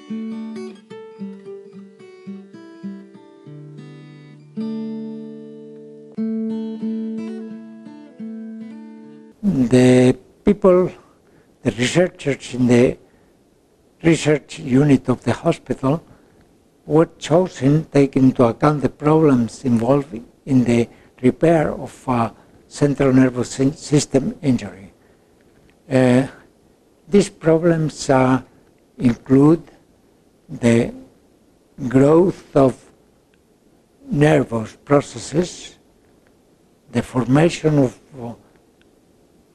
The people, the researchers in the research unit of the hospital were chosen taking into account the problems involved in the repair of central nervous system injury. These problems include the growth of nervous processes, the formation of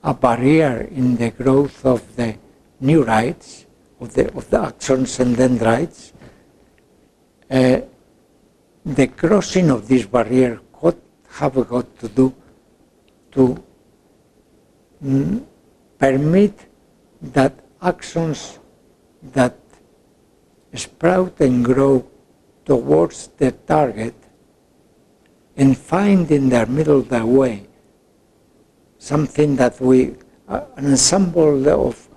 a barrier in the growth of the neurites, of the axons and dendrites, the crossing of this barrier. What have we got to do to permit that axons that sprout and grow towards the target and find in their middle of their way something that an ensemble of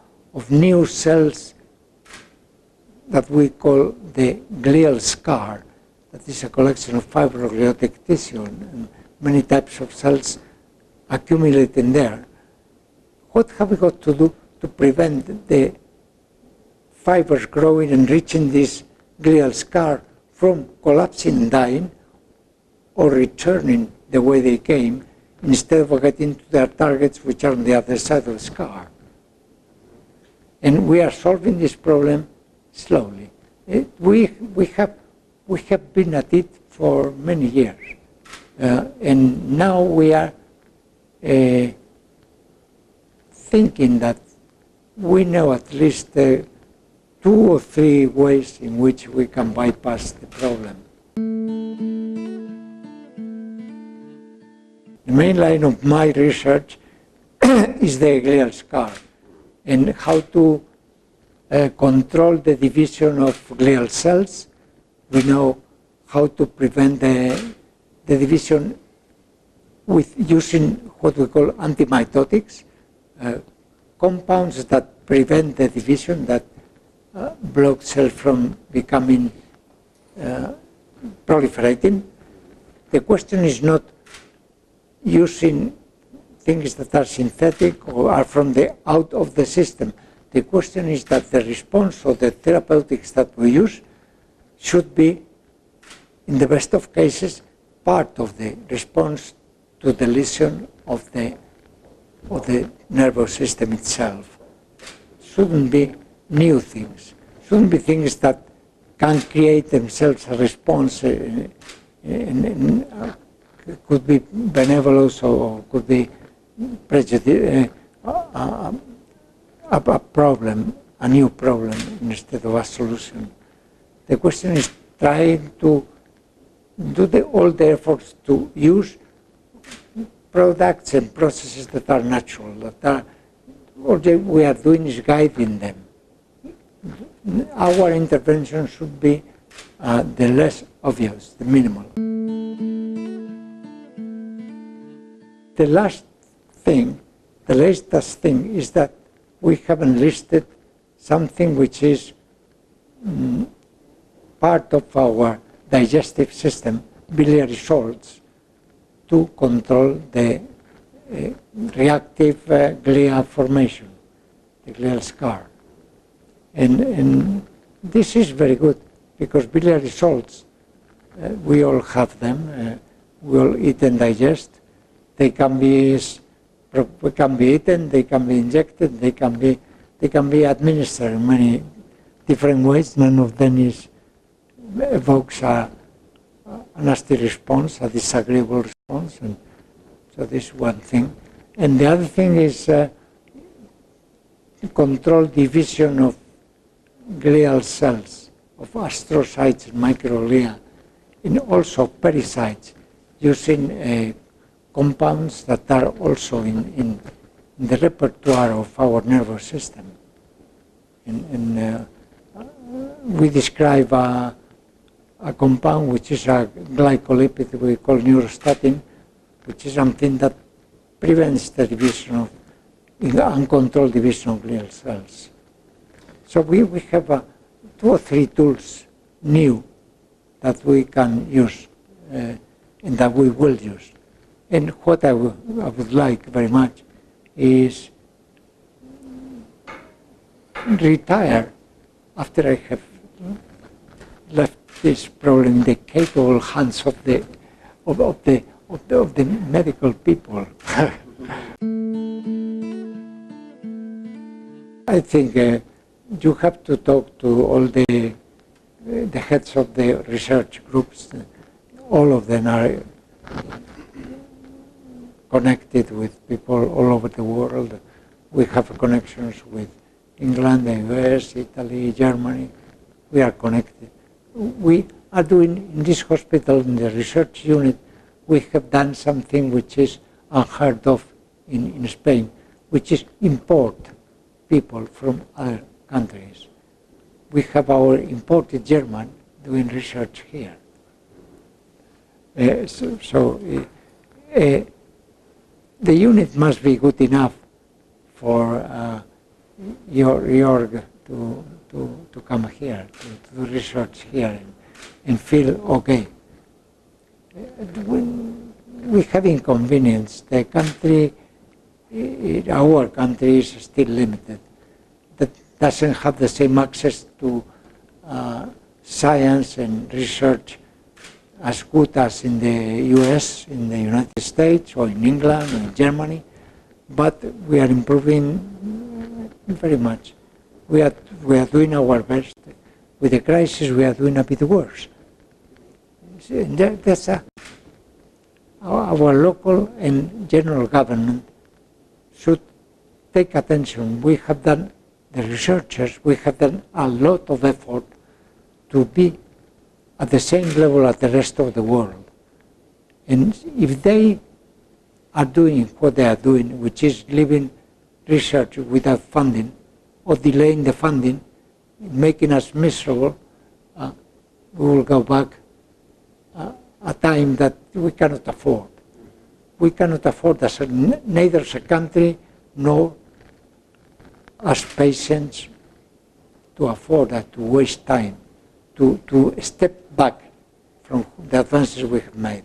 new cells that we call the glial scar, that is a collection of fibrogliotic tissue, and many types of cells accumulate in there. What have we got to do to prevent the fibers growing and reaching this glial scar from collapsing and dying, or returning the way they came, instead of getting to their targets, which are on the other side of the scar? And we are solving this problem slowly. We have been at it for many years, and now we are thinking that we know at least 2 or 3 ways in which we can bypass the problem. The main line of my research is the glial scar and how to control the division of glial cells. We know how to prevent the division with using what we call antimitotics, compounds that prevent the division, that block cells from becoming proliferating. The question is not using things that are synthetic or are from the out of the system. The question is that the response or the therapeutics that we use should be, in the best of cases, part of the response to the lesion of the nervous system itself. Shouldn't be new things. Shouldn't be things that can create themselves a response could be benevolence or could be prejudice, a problem, a new problem instead of a solution. The question is trying to do all the efforts to use products and processes that are natural, that are, all we are doing is guiding them. Our intervention should be the less obvious, the minimal. The latest thing is that we haven't listed something which is part of our digestive system, biliary salts, to control the reactive glia formation, the glial scar. And this is very good because biliary salts, we all have them, we all eat and digest. They can be eaten, they can be injected, they can be administered in many different ways. None of them evokes a nasty response, a disagreeable response, and so this is one thing. And the other thing is to control division of glial cells, of astrocytes and microglia, and also pericytes, using compounds that are also in the repertoire of our nervous system. And we describe a compound which is a glycolipid we call neurostatin, which is something that prevents the division of uncontrolled division of glial cells. So we have 2 or 3 tools new that we can use and that we will use. And what I would like very much is retire after I have left this problem in the capable hands of the medical people. I think you have to talk to all the heads of the research groups. All of them are connected with people all over the world. We have connections with England, the US, Italy, Germany. We are connected. We are doing in this hospital, in the research unit, we have done something which is unheard of in Spain, which is import people from other countries. We have our imported German doing research here. The unit must be good enough for your to come here, to do research here and feel okay. We have inconvenience. The country, our country is still limited. That doesn't have the same access to science and research as good as in the US, in the United States, or in England, or in Germany, but we are improving very much. We are doing our best. With the crisis, we are doing a bit worse. That's our local and general government should take attention. We have done, the researchers, we have done a lot of effort to be at the same level as the rest of the world. And if they are doing what they are doing, which is leaving research without funding, or delaying the funding, making us miserable, we will go back a time that we cannot afford. We cannot afford as neither as a country nor as patients to afford that, to waste time, to step back from the advances we have made.